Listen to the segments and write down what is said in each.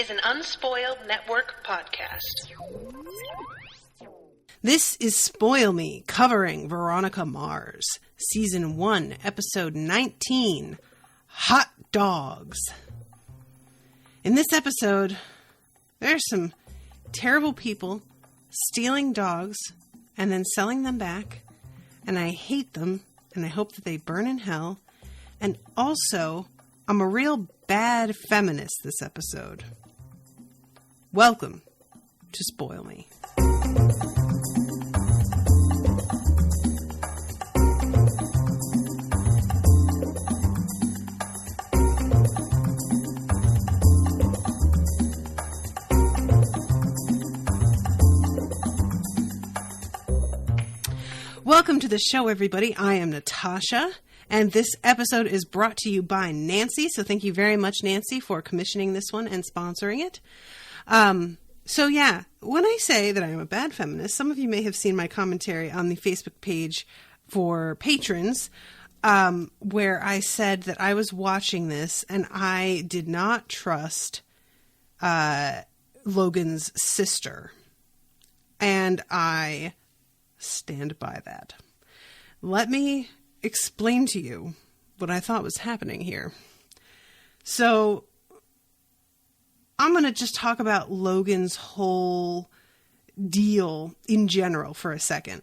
is an Unspoiled Network podcast. This is Spoil Me, covering Veronica Mars, Season 1, Episode 19, Hot Dogs. In this episode, there's some terrible people stealing dogs and then selling them back, and I hate them, and I hope that they burn in hell, and also, I'm a real bad feminist this episode. Welcome to Spoil Me. Welcome to the show, everybody. I am Natasha, and this episode is brought to you by Nancy. So thank you very much, Nancy, for commissioning this one and sponsoring it. So yeah, when I say that I am a bad feminist, some of you may have seen my commentary on the Facebook page for patrons, where I said that I was watching this and I did not trust Logan's sister. And I stand by that. Let me explain to you what I thought was happening here. So, I'm going to just talk about Logan's whole deal in general for a second.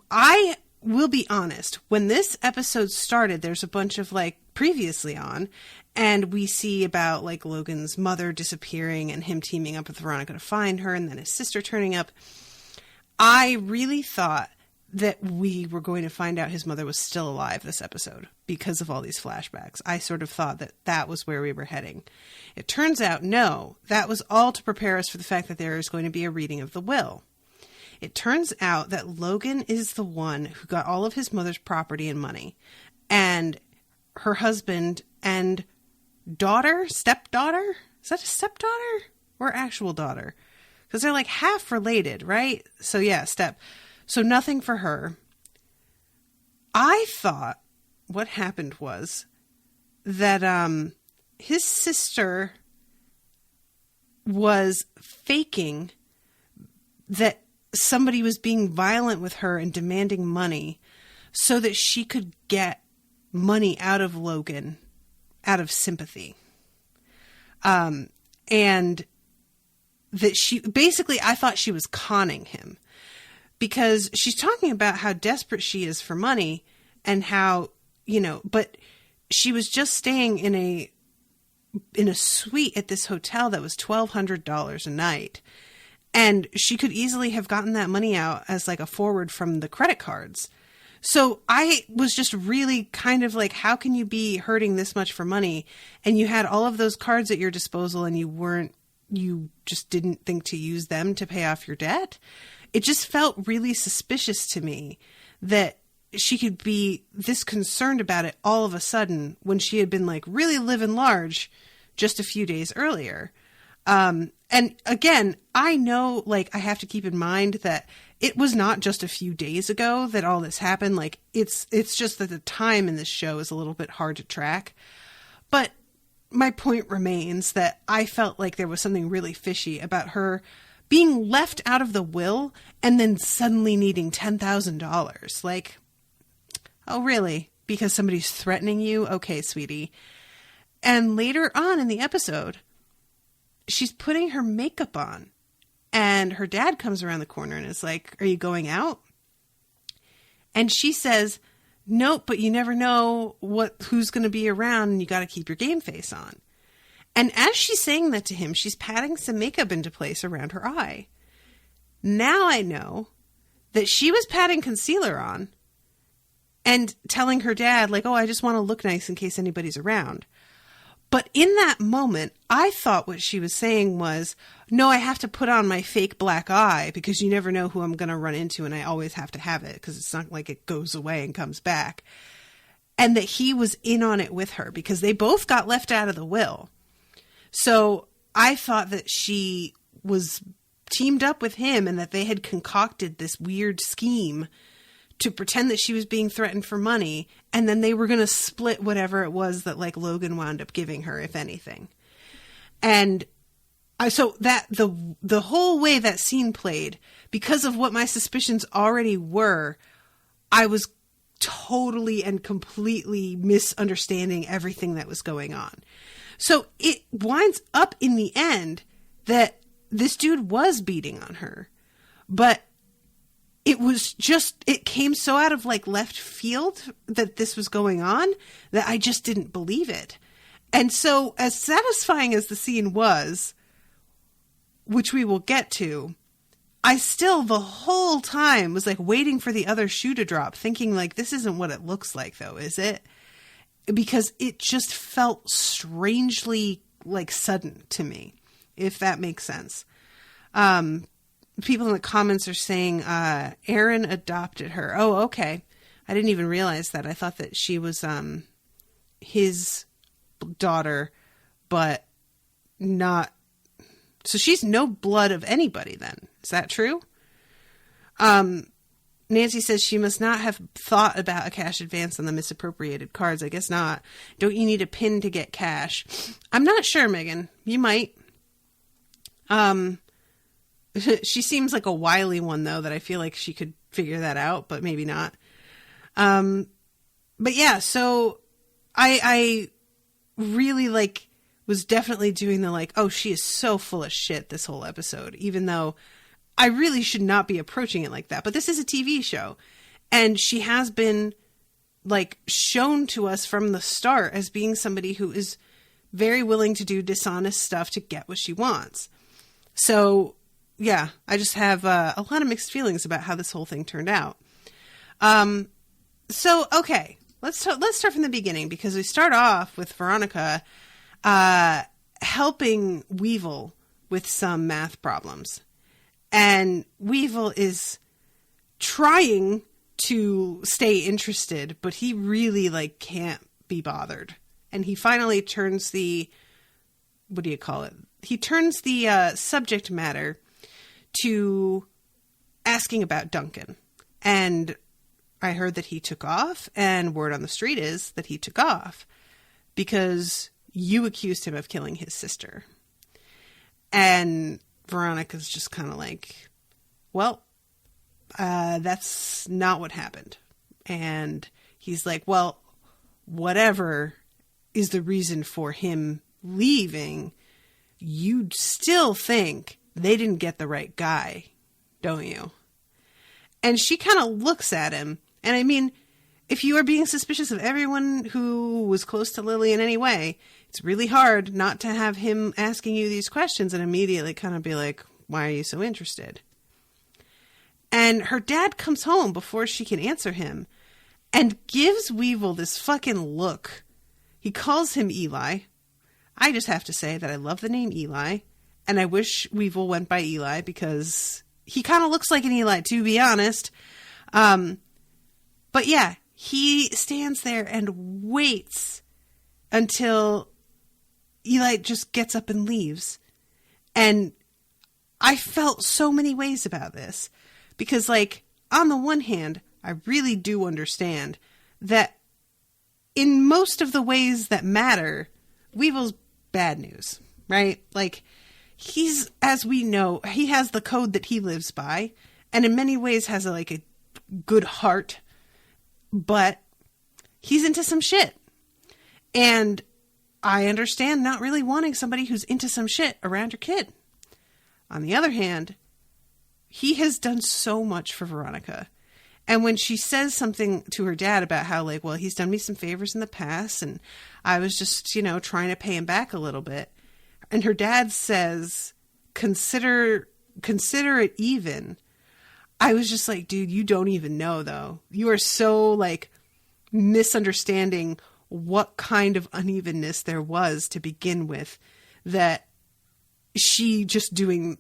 I will be honest, when this episode started, there's a bunch of previously on, and we see about Logan's mother disappearing and him teaming up with Veronica to find her, and then his sister turning up. I really thought that we were going to find out his mother was still alive this episode because of all these flashbacks. I sort of thought that that was where we were heading. It turns out, no, that was all to prepare us for the fact that there is going to be a reading of the will. It turns out that Logan is the one who got all of his mother's property and money, and her husband and stepdaughter? Is that a stepdaughter or actual daughter? Because they're half related, right? So yeah, So nothing for her. I thought what happened was that his sister was faking that somebody was being violent with her and demanding money so that she could get money out of Logan out of sympathy. And that I thought she was conning him, because she's talking about how desperate she is for money and how, but she was just staying in a suite at this hotel that was $1,200 a night. And she could easily have gotten that money out as a forward from the credit cards. So I was just really kind of how can you be hurting this much for money? And you had all of those cards at your disposal and you just didn't think to use them to pay off your debt. It just felt really suspicious to me that she could be this concerned about it all of a sudden when she had been really living large just a few days earlier. And again, I know I have to keep in mind that it was not just a few days ago that all this happened. It's just that the time in this show is a little bit hard to track. But my point remains that I felt like there was something really fishy about her being left out of the will and then suddenly needing $10,000. Oh, really? Because somebody's threatening you? Okay, sweetie. And later on in the episode, she's putting her makeup on, and her dad comes around the corner and is like, "Are you going out?" And she says, "Nope, but you never know who's going to be around, and you got to keep your game face on." And as she's saying that to him, she's patting some makeup into place around her eye. Now I know that she was patting concealer on and telling her dad, "Oh, I just want to look nice in case anybody's around." But in that moment, I thought what she was saying was, "No, I have to put on my fake black eye because you never know who I'm going to run into, and I always have to have it because it's not like it goes away and comes back." And that he was in on it with her because they both got left out of the will. So I thought that she was teamed up with him and that they had concocted this weird scheme to pretend that she was being threatened for money, and then they were going to split whatever it was that Logan wound up giving her, if anything. And so that the whole way that scene played, because of what my suspicions already were, I was totally and completely misunderstanding everything that was going on. So it winds up in the end that this dude was beating on her, but it was just, it came so out of like left field that this was going on that I just didn't believe it. And so as satisfying as the scene was, which we will get to, I still the whole time was like waiting for the other shoe to drop, thinking like, this isn't what it looks like though, is it? Because it just felt strangely like sudden to me, if that makes sense. People in the comments are saying, Aaron adopted her. Oh, okay. I didn't even realize that. I thought that she was, his daughter, but not. So she's no blood of anybody then. Is that true? Nancy says she must not have thought about a cash advance on the misappropriated cards. I guess not. Don't you need a PIN to get cash? I'm not sure, Megan. You might. She seems like a wily one, though, that I feel like she could figure that out, but maybe not. But yeah, so I really like was definitely doing the like, oh, she is so full of shit this whole episode, even though I really should not be approaching it like that. But this is a TV show, and she has been like shown to us from the start as being somebody who is very willing to do dishonest stuff to get what she wants. So yeah, I just have a lot of mixed feelings about how this whole thing turned out. So okay, let's start from the beginning, because we start off with Veronica helping Weevil with some math problems. And Weevil is trying to stay interested, but he really like can't be bothered. And he finally turns the, what do you call it? He turns the subject matter to asking about Duncan. And I heard that he took off, and word on the street is that he took off because you accused him of killing his sister. And Veronica's just kind of like, well, that's not what happened. And he's like, well, whatever is the reason for him leaving, you'd still think they didn't get the right guy, don't you? And she kind of looks at him. And I mean, if you are being suspicious of everyone who was close to Lilly in any way, it's really hard not to have him asking you these questions and immediately kind of be like, why are you so interested? And her dad comes home before she can answer him and gives Weevil this fucking look. He calls him Eli. I just have to say that I love the name Eli, and I wish Weevil went by Eli because he kind of looks like an Eli, to be honest. But yeah, he stands there and waits until Eli just gets up and leaves. And I felt so many ways about this because, like, on the one hand, I really do understand that in most of the ways that matter, Weevil's bad news, right? Like, he's, as we know, he has the code that he lives by, and in many ways has a good heart, but he's into some shit. And I understand not really wanting somebody who's into some shit around your kid. On the other hand, he has done so much for Veronica. And when she says something to her dad about how, like, well, he's done me some favors in the past, and I was just, trying to pay him back a little bit. And her dad says, consider it even. I was just like, dude, you don't even know, though. You are so, misunderstanding what kind of unevenness there was to begin with, that she just doing,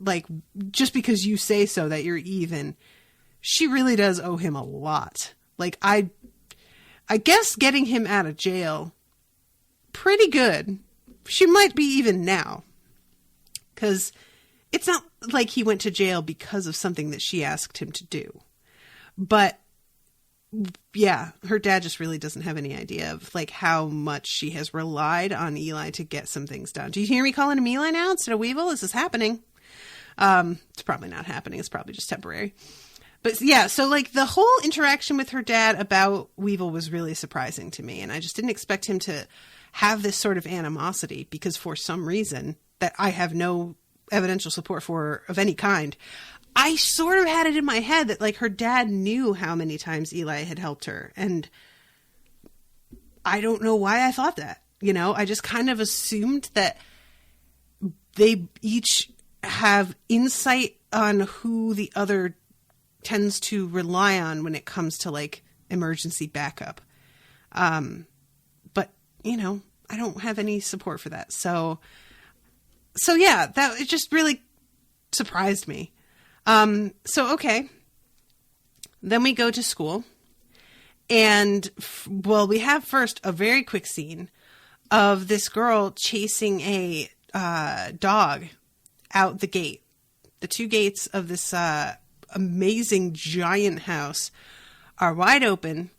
just because you say so that you're even, she really does owe him a lot. I guess getting him out of jail, pretty good. She might be even now. Because it's not like he went to jail because of something that she asked him to do. But yeah, her dad just really doesn't have any idea of like how much she has relied on Eli to get some things done. Do you hear me calling him Eli now instead of Weevil? This is happening. It's probably not happening. It's probably just temporary. But yeah, so like the whole interaction with her dad about Weevil was really surprising to me. And I just didn't expect him to have this sort of animosity because for some reason that I have no evidential support for of any kind, I sort of had it in my head that like her dad knew how many times Eli had helped her. And I don't know why I thought that, you know, I just kind of assumed that they each have insight on who the other tends to rely on when it comes to like emergency backup. But you know, I don't have any support for that. So yeah, that it just really surprised me. So, okay. Then we go to school and we have first a very quick scene of this girl chasing a, dog out the gate. The two gates of this, amazing giant house are wide open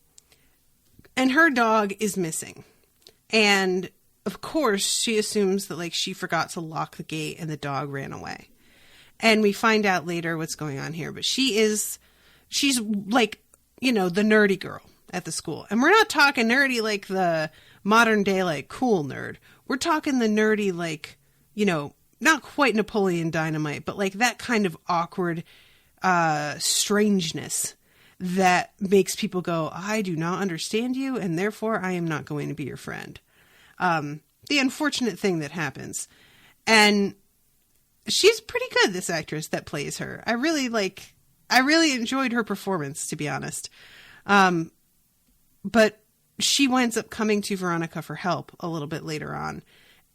and her dog is missing. And of course she assumes that like she forgot to lock the gate and the dog ran away. And we find out later what's going on here. But she's like, you know, the nerdy girl at the school. And we're not talking nerdy like the modern day, like cool nerd. We're talking the nerdy, like, you know, not quite Napoleon Dynamite, but like that kind of awkward strangeness that makes people go, I do not understand you. And therefore I am not going to be your friend. The unfortunate thing that happens. And she's pretty good, this actress that plays her. I really enjoyed her performance, to be honest. But she winds up coming to Veronica for help a little bit later on.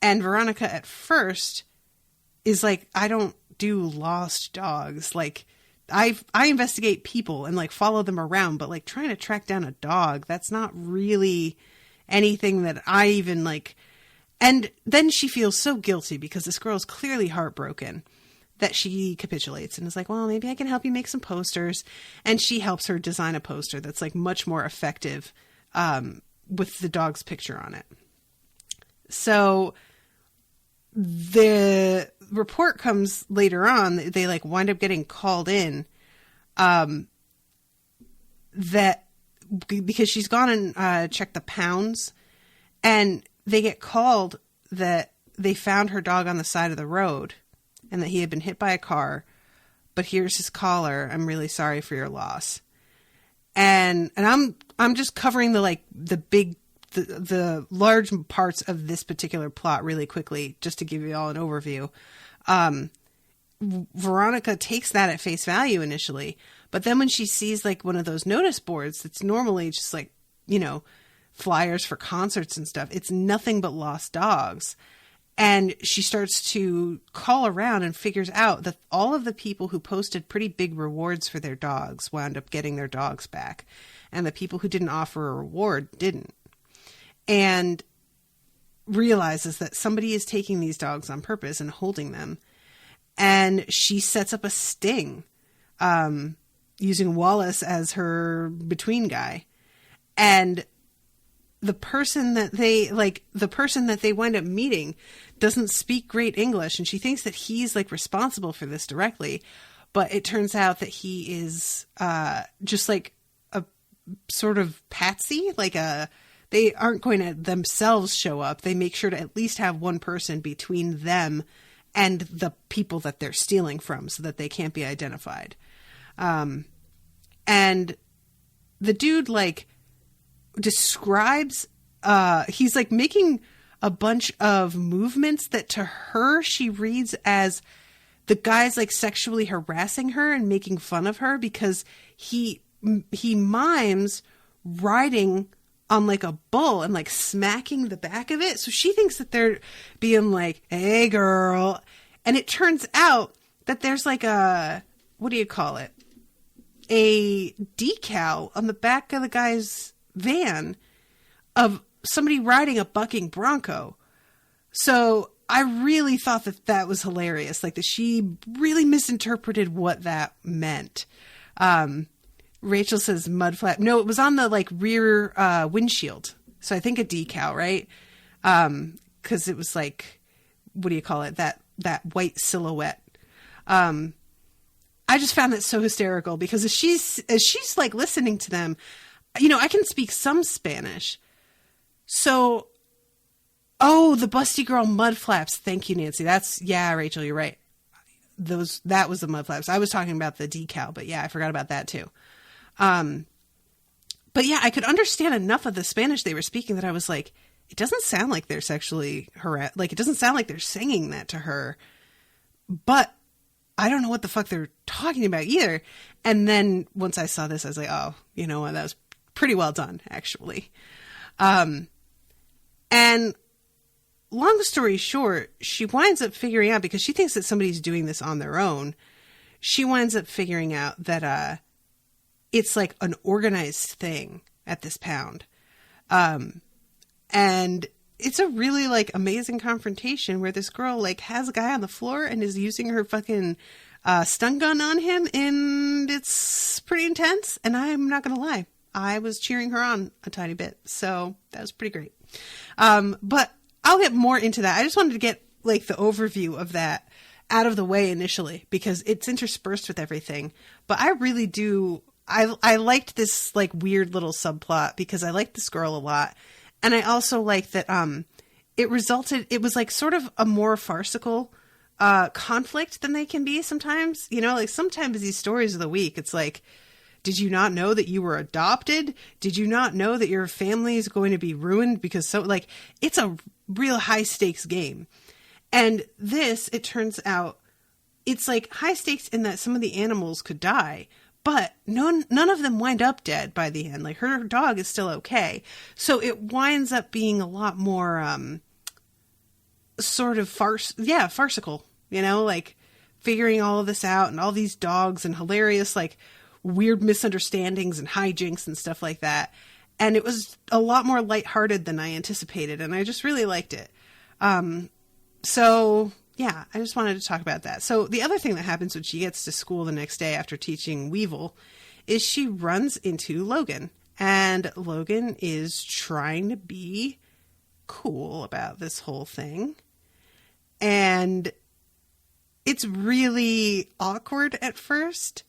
And Veronica at first is like, I don't do lost dogs. Like I investigate people and like follow them around, but like trying to track down a dog, that's not really anything that I even like. And then she feels so guilty because this girl is clearly heartbroken that she capitulates and is like, well, maybe I can help you make some posters. And she helps her design a poster that's like much more effective with the dog's picture on it. So the report comes later on. They like wind up getting called in that because she's gone and checked the pounds and they get called that they found her dog on the side of the road and that he had been hit by a car, but here's his collar. I'm really sorry for your loss. And I'm just covering the large parts of this particular plot really quickly, just to give you all an overview. Veronica takes that at face value initially, but then when she sees like one of those notice boards, that's normally just like, you know, flyers for concerts and stuff. It's nothing but lost dogs. And she starts to call around and figures out that all of the people who posted pretty big rewards for their dogs wound up getting their dogs back. And the people who didn't offer a reward didn't. And realizes that somebody is taking these dogs on purpose and holding them. And she sets up a sting, using Wallace as her between guy. And the person that they wind up meeting doesn't speak great English, and she thinks that he's like responsible for this directly, but it turns out that he is just like a sort of patsy, like they aren't going to themselves show up. They make sure to at least have one person between them and the people that they're stealing from so that they can't be identified. And the dude like describes he's like making a bunch of movements that to her she reads as the guy's like sexually harassing her and making fun of her because he mimes riding on like a bull and like smacking the back of it. So she thinks that they're being like, hey girl. And it turns out that there's like a, what do you call it? A decal on the back of the guy's van of somebody riding a bucking bronco. So I really thought that that was hilarious. Like that she really misinterpreted what that meant. Rachel says mud flap. No, it was on the like rear windshield. So I think a decal, right? Because it was like, what do you call it? That white silhouette. I just found that so hysterical because as she's like listening to them, I can speak some Spanish. So, the busty girl mud flaps. Thank you, Nancy. Rachel, you're right. That was the mud flaps. I was talking about the decal, but yeah, I forgot about that too. But yeah, I could understand enough of the Spanish they were speaking that I was like, it doesn't sound like they're sexually harassed. Like, it doesn't sound like they're singing that to her, but I don't know what the fuck they're talking about either. And then once I saw this, I was like, oh, you know what? That was pretty well done, actually. And long story short, she winds up figuring out, because she thinks that somebody's doing this on their own. She winds up figuring out that, it's like an organized thing at this pound. And it's a really like amazing confrontation where this girl like has a guy on the floor and is using her fucking stun gun on him, and it's pretty intense. And I'm not going to lie, I was cheering her on a tiny bit. So that was pretty great. But I'll get more into that. I just wanted to get like the overview of that out of the way initially because it's interspersed with everything. But I really do. I liked this like weird little subplot because I liked this girl a lot. And I also like that it was like sort of a more farcical conflict than they can be sometimes. Like sometimes these stories of the week, it's like, did you not know that you were adopted? Did you not know that your family is going to be ruined? Because it's a real high stakes game. And this, it turns out, it's like high stakes in that some of the animals could die. But none of them wind up dead by the end. Like her dog is still okay. So it winds up being a lot more sort of farcical, like figuring all of this out and all these dogs and hilarious, like weird misunderstandings and hijinks and stuff like that. And it was a lot more lighthearted than I anticipated. And I just really liked it. So yeah, I just wanted to talk about that. So the other thing that happens when she gets to school the next day after teaching Weevil is she runs into Logan. And Logan is trying to be cool about this whole thing. And it's really awkward at first.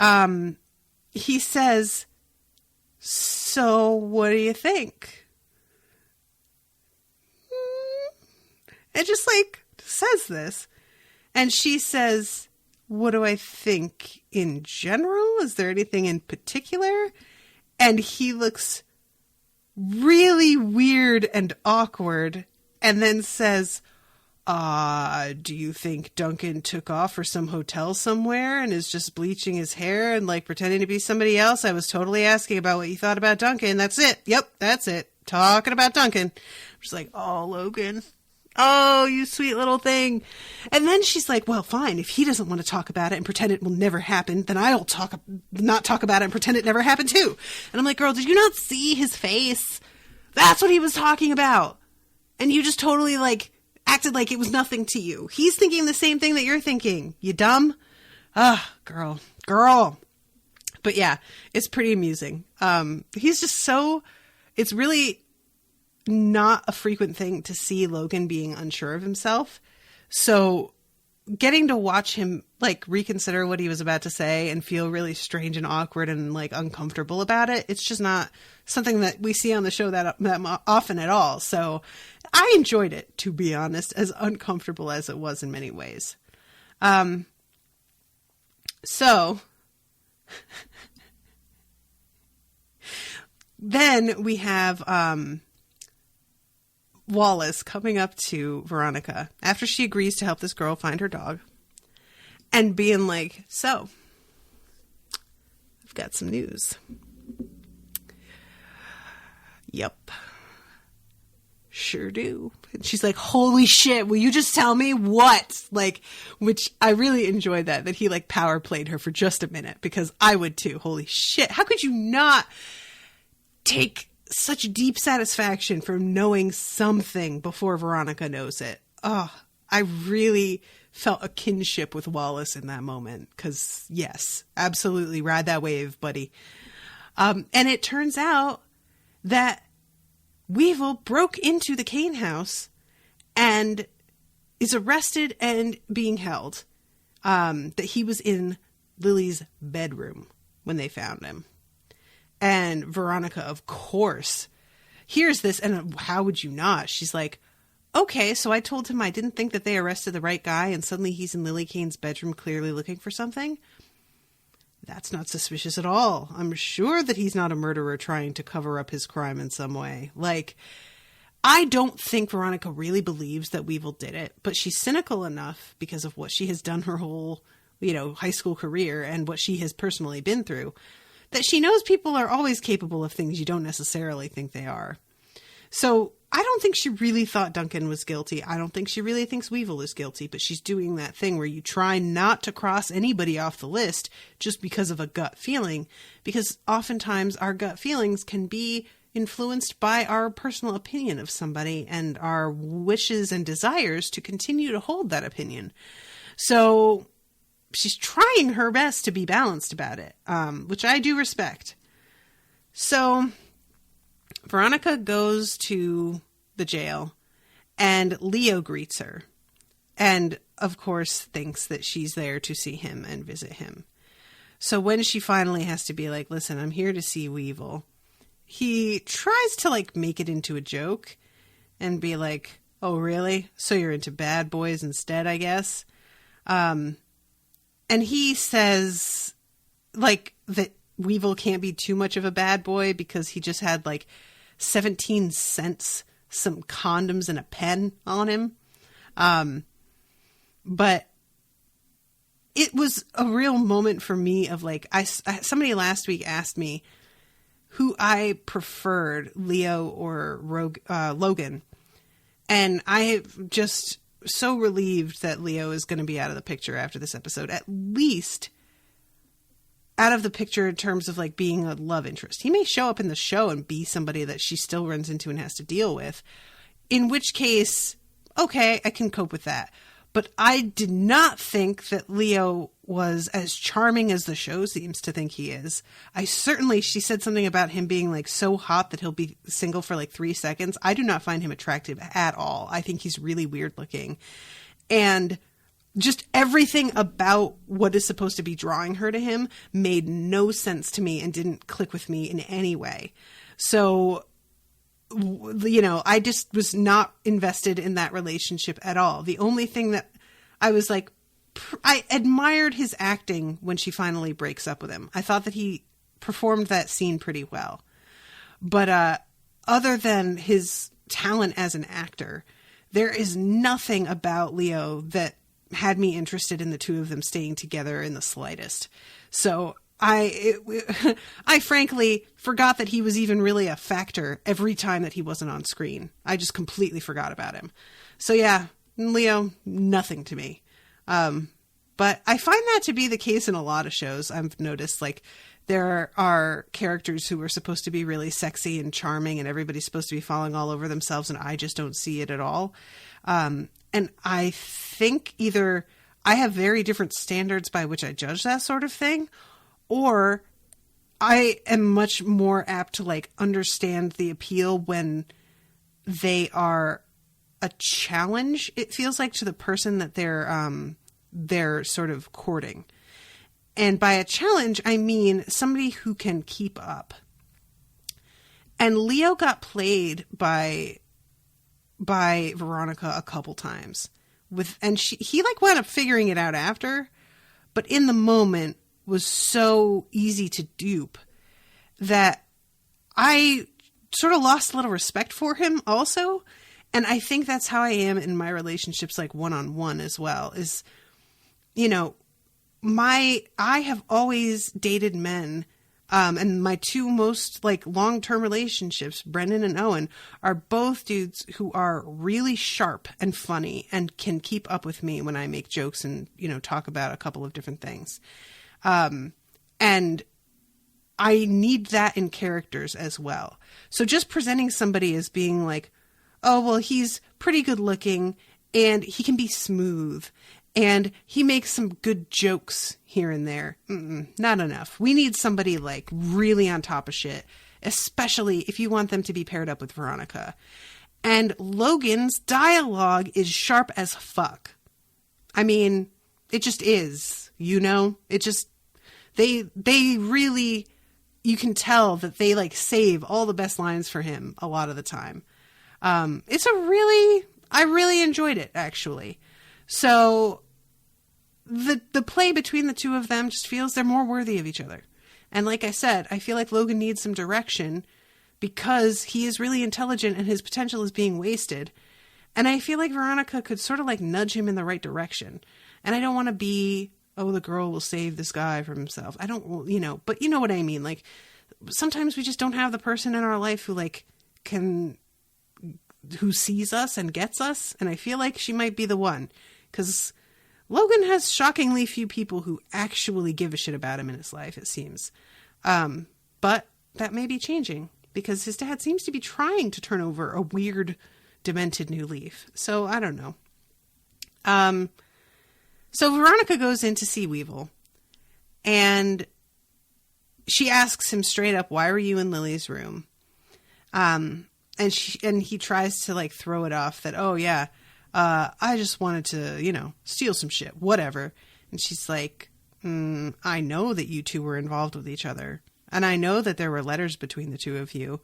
He says, "So what do you think?" And just like says this, and she says, "What do I think in general? Is there anything in particular?" And he looks really weird and awkward and then says, do you think Duncan took off for some hotel somewhere and is just bleaching his hair and like pretending to be somebody else? I was totally asking about what you thought about Duncan. That's it. Yep, that's it. Talking about Duncan." I'm just like, oh, Logan. Oh, you sweet little thing. And then she's like, well, fine. If he doesn't want to talk about it and pretend it will never happen, then I'll not talk about it and pretend it never happened too. And I'm like, girl, did you not see his face? That's what he was talking about. And you just totally like acted like it was nothing to you. He's thinking the same thing that you're thinking. You dumb? Girl. But yeah, it's pretty amusing. He's just it's really not a frequent thing to see Logan being unsure of himself. So getting to watch him like reconsider what he was about to say and feel really strange and awkward and like uncomfortable about it, it's just not something that we see on the show that often at all. So I enjoyed it, to be honest, as uncomfortable as it was in many ways. So then we have Wallace coming up to Veronica after she agrees to help this girl find her dog and being like, "So, I've got some news." "Yep, sure do." And she's like, "Holy shit, will you just tell me what?" Like, which I really enjoyed that he like power played her for just a minute, because I would too. Holy shit. How could you not take such deep satisfaction from knowing something before Veronica knows it? Oh, I really felt a kinship with Wallace in that moment. Because, yes, absolutely, ride that wave, buddy. And it turns out that Weevil broke into the Kane house and is arrested and being held. That he was in Lilly's bedroom when they found him. And Veronica, of course, hears this, and how would you not? She's like, okay, so I told him I didn't think that they arrested the right guy, and suddenly he's in Lily Kane's bedroom clearly looking for something? That's not suspicious at all. I'm sure that he's not a murderer trying to cover up his crime in some way. Like, I don't think Veronica really believes that Weevil did it, but she's cynical enough because of what she has done her whole, high school career and what she has personally been through, that she knows people are always capable of things you don't necessarily think they are. So I don't think she really thought Duncan was guilty. I don't think she really thinks Weevil is guilty, but she's doing that thing where you try not to cross anybody off the list just because of a gut feeling, because oftentimes our gut feelings can be influenced by our personal opinion of somebody and our wishes and desires to continue to hold that opinion. So she's trying her best to be balanced about it, which I do respect. So Veronica goes to the jail and Leo greets her and, of course, thinks that she's there to see him and visit him. So when she finally has to be like, listen, I'm here to see Weevil, he tries to make it into a joke and be like, oh, really? So you're into bad boys instead, I guess. And he says that Weevil can't be too much of a bad boy because he just had 17 cents, some condoms and a pen on him. But it was a real moment for me of somebody last week asked me who I preferred, Leo or Logan. And I just so relieved that Leo is going to be out of the picture after this episode, at least out of the picture in terms of being a love interest. He may show up in the show and be somebody that she still runs into and has to deal with, in which case, okay, I can cope with that. But I did not think that Leo was as charming as the show seems to think he is. She said something about him being so hot that he'll be single for 3 seconds. I do not find him attractive at all. I think he's really weird looking. And just everything about what is supposed to be drawing her to him made no sense to me and didn't click with me in any way. So, I just was not invested in that relationship at all. The only thing that I was I admired his acting when she finally breaks up with him. I thought that he performed that scene pretty well. But other than his talent as an actor, there is nothing about Leo that had me interested in the two of them staying together in the slightest. So I frankly forgot that he was even really a factor every time that he wasn't on screen. I just completely forgot about him. So yeah, Leo, nothing to me. But I find that to be the case in a lot of shows. I've noticed there are characters who are supposed to be really sexy and charming and everybody's supposed to be falling all over themselves and I just don't see it at all. And I think either I have very different standards by which I judge that sort of thing, or I am much more apt to understand the appeal when they are a challenge, it feels like, to the person that they're sort of courting. And by a challenge, I mean somebody who can keep up. And Leo got played by Veronica a couple times and he wound up figuring it out after, but in the moment was so easy to dupe that I sort of lost a little respect for him also. And I think that's how I am in my relationships, one-on-one as well, is, I have always dated men, and my two most long-term relationships, Brendan and Owen, are both dudes who are really sharp and funny and can keep up with me when I make jokes and, talk about a couple of different things. And I need that in characters as well. So just presenting somebody as being oh, well, he's pretty good looking and he can be smooth, and he makes some good jokes here and there. Not enough. We need somebody like really on top of shit, especially if you want them to be paired up with Veronica. And Logan's dialogue is sharp as fuck. I mean, it just is, you know? It just, they really, you can tell that they like save all the best lines for him a lot of the time. I really enjoyed it, actually. So the play between the two of them just feels they're more worthy of each other. And like I said, I feel like Logan needs some direction because he is really intelligent and his potential is being wasted. And I feel like Veronica could sort of like nudge him in the right direction. And I don't want to be, oh, the girl will save this guy from himself. I don't, you know, but you know what I mean? Like, sometimes we just don't have the person in our life who like who sees us and gets us. And I feel like she might be the one, because Logan has shockingly few people who actually give a shit about him in his life, it seems. But that may be changing, because his dad seems to be trying to turn over a weird, demented new leaf. So I don't know. So Veronica goes in to see Weevil, and she asks him straight up, why were you in Lilly's room? And he tries to like throw it off that, oh yeah, I just wanted to, you know, steal some shit, whatever. And she's like, I know that you two were involved with each other. And I know that there were letters between the two of you.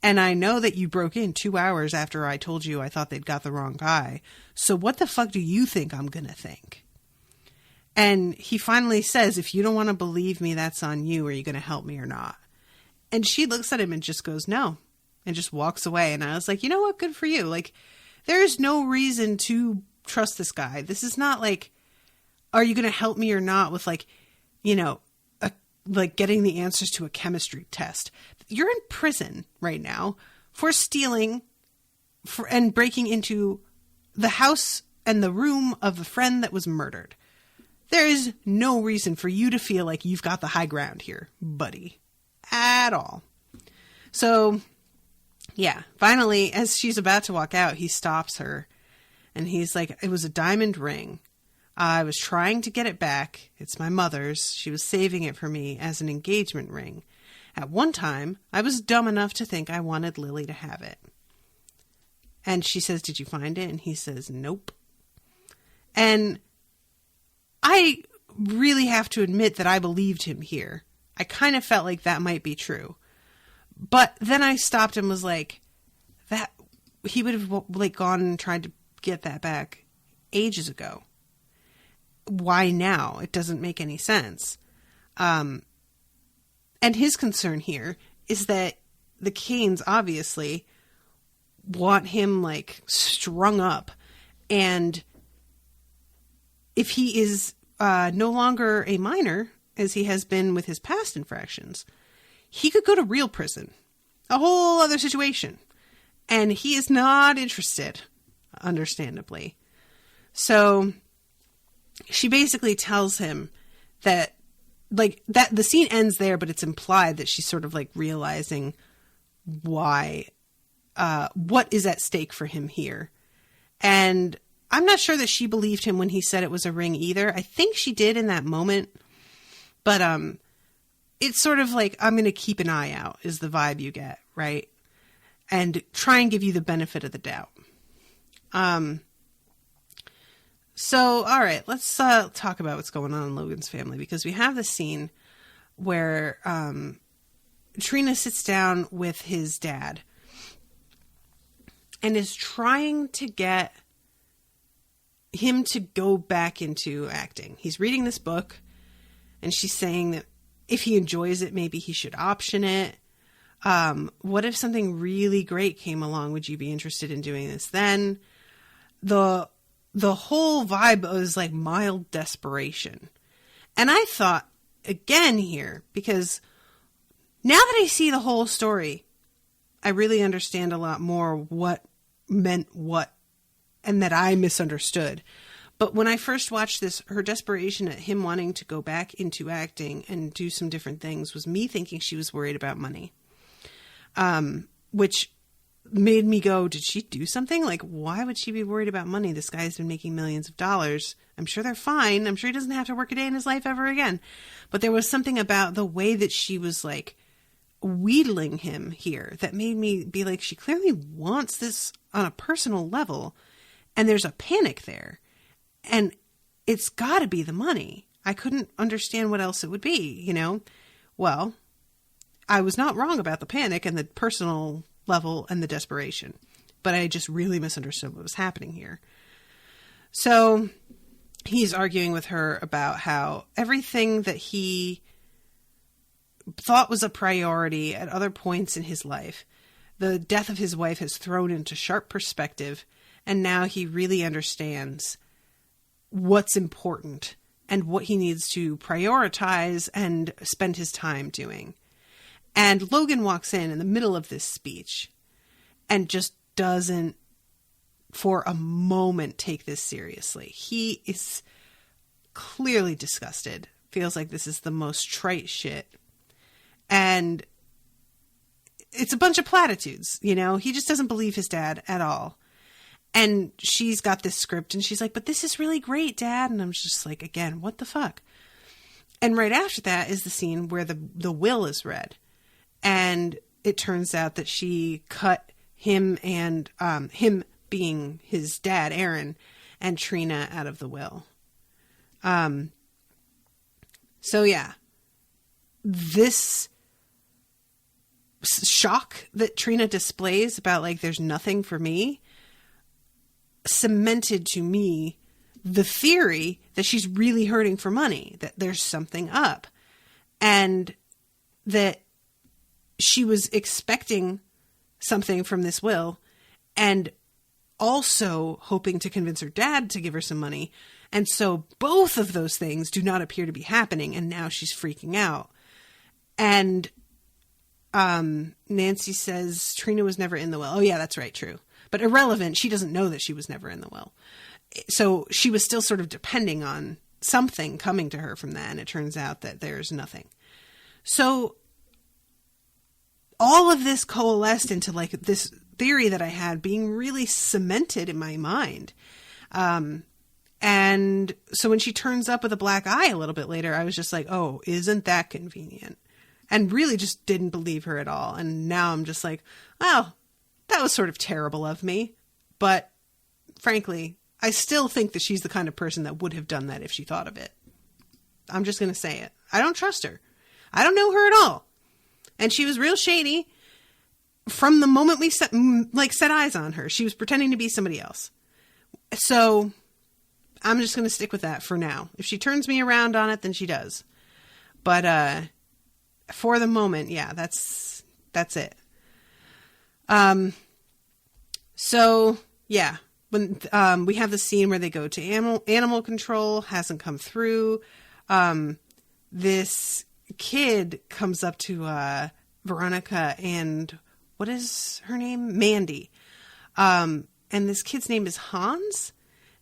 And I know that you broke in 2 hours after I told you I thought they'd got the wrong guy. So what the fuck do you think I'm going to think? And he finally says, if you don't want to believe me, that's on you. Are you going to help me or not? And she looks at him and just goes, no, and just walks away. And I was like, you know what? Good for you. Like, there's no reason to trust this guy. This is not like, are you going to help me or not with like, you know, like getting the answers to a chemistry test. You're in prison right now for stealing and breaking into the house and the room of the friend that was murdered. There is no reason for you to feel like you've got the high ground here, buddy, at all. So, yeah, finally, as she's about to walk out, he stops her and he's like, it was a diamond ring. I was trying to get it back. It's my mother's. She was saving it for me as an engagement ring. At one time, I was dumb enough to think I wanted Lilly to have it. And she says, did you find it? And he says, nope. And I really have to admit that I believed him here. I kind of felt like that might be true. But then I stopped and was like, that he would have like gone and tried to get that back ages ago. Why now? It doesn't make any sense. And his concern here is that the Kanes obviously want him like strung up, and if he is no longer a minor, as he has been with his past infractions, he could go to real prison. A whole other situation. And he is not interested, understandably. So she basically tells him that, like, that the scene ends there, but it's implied that she's sort of like realizing why, what is at stake for him here. And I'm not sure that she believed him when he said it was a ring either. I think she did in that moment. But it's sort of like, I'm going to keep an eye out is the vibe you get, right? And try and give you the benefit of the doubt. So, all right, let's talk about what's going on in Logan's family, because we have this scene where Trina sits down with his dad and is trying to get him to go back into acting. He's reading this book, and she's saying that if he enjoys it, maybe he should option it. What if something really great came along? Would you be interested in doing this then? The whole vibe was like mild desperation. And I thought, again here, because now that I see the whole story, I really understand a lot more what meant what, and that I misunderstood. But when I first watched this, her desperation at him wanting to go back into acting and do some different things was me thinking she was worried about money. Which made me go, did she do something? Like, why would she be worried about money? This guy's been making millions of dollars. I'm sure they're fine. I'm sure he doesn't have to work a day in his life ever again. But there was something about the way that she was like wheedling him here that made me be like, she clearly wants this on a personal level. And there's a panic there. And it's got to be the money. I couldn't understand what else it would be, you know? Well, I was not wrong about the panic and the personal level and the desperation, but I just really misunderstood what was happening here. So he's arguing with her about how everything that he thought was a priority at other points in his life, the death of his wife has thrown into sharp perspective, and now he really understands what's important and what he needs to prioritize and spend his time doing. And Logan walks in the middle of this speech and just doesn't for a moment take this seriously. He is clearly disgusted, feels like this is the most trite shit. And it's a bunch of platitudes, you know? He just doesn't believe his dad at all. And she's got this script and she's like, but this is really great, Dad. And I'm just like, again, what the fuck? And right after that is the scene where the will is read. And it turns out that she cut him and him being his dad, Aaron, and Trina out of the will. So yeah, this shock that Trina displays about like, there's nothing for me, cemented to me the theory that she's really hurting for money, that there's something up, and that she was expecting something from this will and also hoping to convince her dad to give her some money. And so both of those things do not appear to be happening. And now she's freaking out. And Nancy says Trina was never in the will. Oh yeah, that's right. True. But irrelevant. She doesn't know that she was never in the will. So she was still sort of depending on something coming to her from that. And it turns out that there's nothing. So all of this coalesced into like this theory that I had being really cemented in my mind. And so when she turns up with a black eye a little bit later, I was just like, oh, isn't that convenient? And really just didn't believe her at all. And now I'm just like, oh, that was sort of terrible of me. But frankly, I still think that she's the kind of person that would have done that if she thought of it. I'm just going to say it. I don't trust her. I don't know her at all. And she was real shady from the moment we set eyes on her. She was pretending to be somebody else. So I'm just going to stick with that for now. If she turns me around on it, then she does. But for the moment, yeah, that's it. So yeah, when we have the scene where they go to animal control, hasn't come through. This kid comes up to Veronica and what is her name? Mandy. And this kid's name is Hans,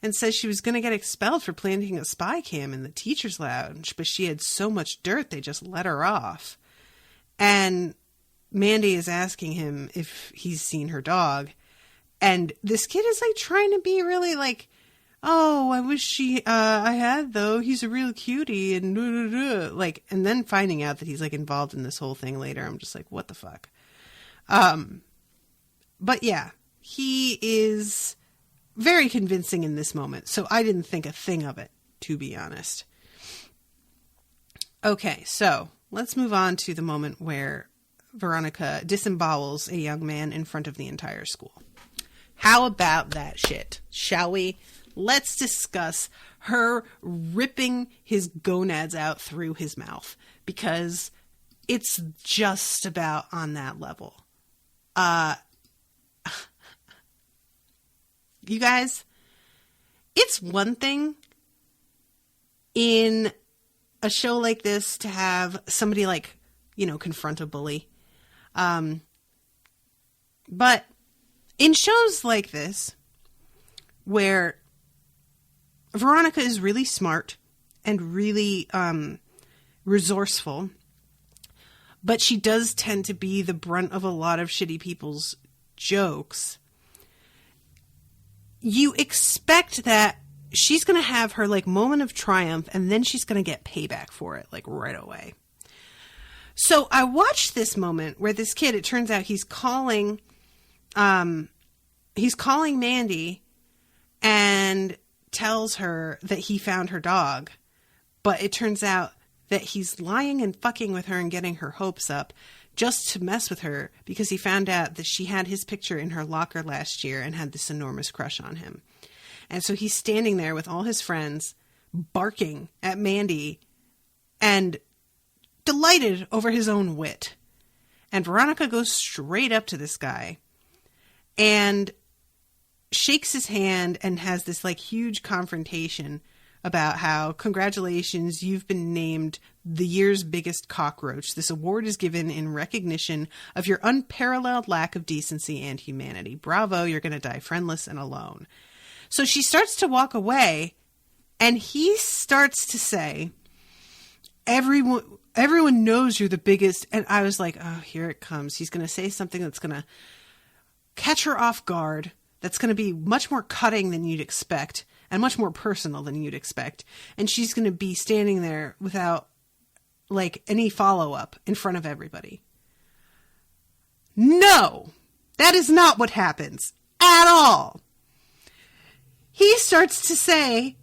and says she was going to get expelled for planting a spy cam in the teacher's lounge, but she had so much dirt they just let her off. And Mandy is asking him if he's seen her dog. And this kid is like trying to be really like, oh, I wish I had though. He's a real cutie and like, and then finding out that he's like involved in this whole thing later. I'm just like, what the fuck? But yeah, he is very convincing in this moment. So I didn't think a thing of it, to be honest. Okay. So let's move on to the moment where Veronica disembowels a young man in front of the entire school. How about that shit? Shall we? Let's discuss her ripping his gonads out through his mouth, because it's just about on that level. You guys, it's one thing in a show like this to have somebody like, you know, confront a bully. But in shows like this, where Veronica is really smart and really resourceful, but she does tend to be the brunt of a lot of shitty people's jokes, you expect that she's going to have her like moment of triumph and then she's going to get payback for it like right away. So I watched this moment where this kid, it turns out he's calling Mandy and tells her that he found her dog. But it turns out that he's lying and fucking with her and getting her hopes up just to mess with her because he found out that she had his picture in her locker last year and had this enormous crush on him. And so he's standing there with all his friends barking at Mandy and delighted over his own wit. And Veronica goes straight up to this guy and shakes his hand and has this like huge confrontation about how, congratulations, you've been named the year's biggest cockroach. This award is given in recognition of your unparalleled lack of decency and humanity. Bravo, you're going to die friendless and alone. So she starts to walk away and he starts to say, everyone knows you're the biggest. And I was like, oh, here it comes. He's going to say something that's going to catch her off guard. That's going to be much more cutting than you'd expect and much more personal than you'd expect. And she's going to be standing there without like any follow-up in front of everybody. No, that is not what happens at all. He starts to say,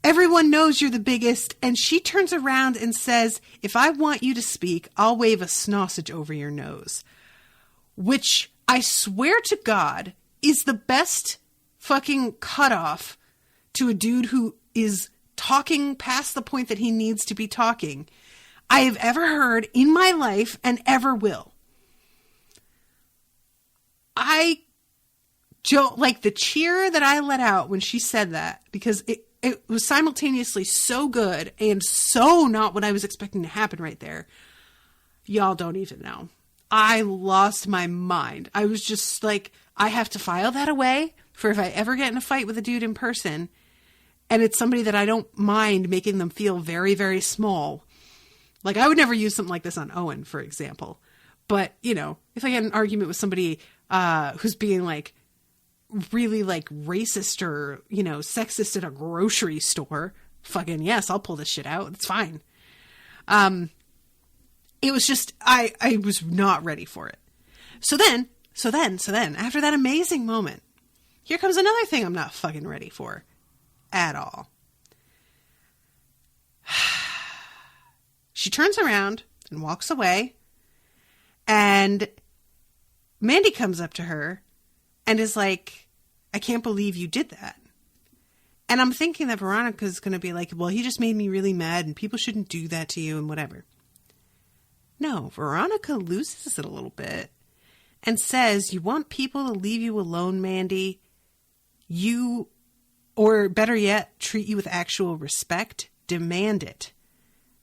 everyone knows you're the biggest. And she turns around and says, if I want you to speak, I'll wave a sausage over your nose. Which I swear to God is the best fucking cutoff to a dude who is talking past the point that he needs to be talking I have ever heard in my life and ever will. I don't like the cheer that I let out when she said that because it was simultaneously so good and so not what I was expecting to happen right there. Y'all don't even know. I lost my mind. I was just like, I have to file that away for if I ever get in a fight with a dude in person and it's somebody that I don't mind making them feel very, very small. Like I would never use something like this on Owen, for example. But, you know, if I get in an argument with somebody who's being like really like racist or, you know, sexist at a grocery store, fucking yes, I'll pull this shit out. It's fine. It was just, I was not ready for it. So then, after that amazing moment, here comes another thing I'm not fucking ready for at all. She turns around and walks away, and Mandy comes up to her and is like, I can't believe you did that. And I'm thinking that Veronica's going to be like, well, he just made me really mad and people shouldn't do that to you and whatever. No, Veronica loses it a little bit and says, you want people to leave you alone, Mandy? You, or better yet, treat you with actual respect? Demand it.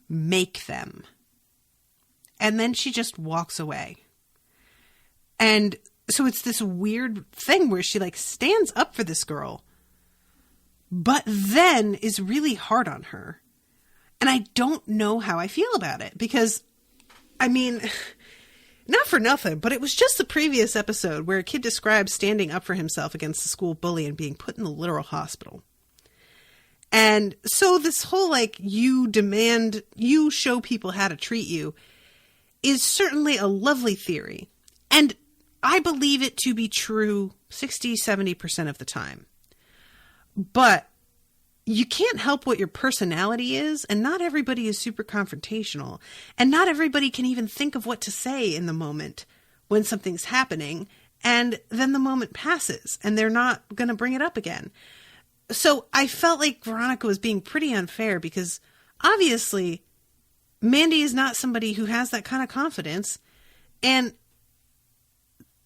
Make them. And then she just walks away. And so it's this weird thing where she like stands up for this girl, but then is really hard on her. And I don't know how I feel about it because, I mean, not for nothing, but it was just the previous episode where a kid describes standing up for himself against the school bully and being put in the literal hospital. And so this whole, like, you demand, you show people how to treat you is certainly a lovely theory. And I believe it to be true 60, 70% of the time. But you can't help what your personality is, and not everybody is super confrontational. And not everybody can even think of what to say in the moment when something's happening. And then the moment passes, and they're not going to bring it up again. So I felt like Veronica was being pretty unfair because obviously Mandy is not somebody who has that kind of confidence. And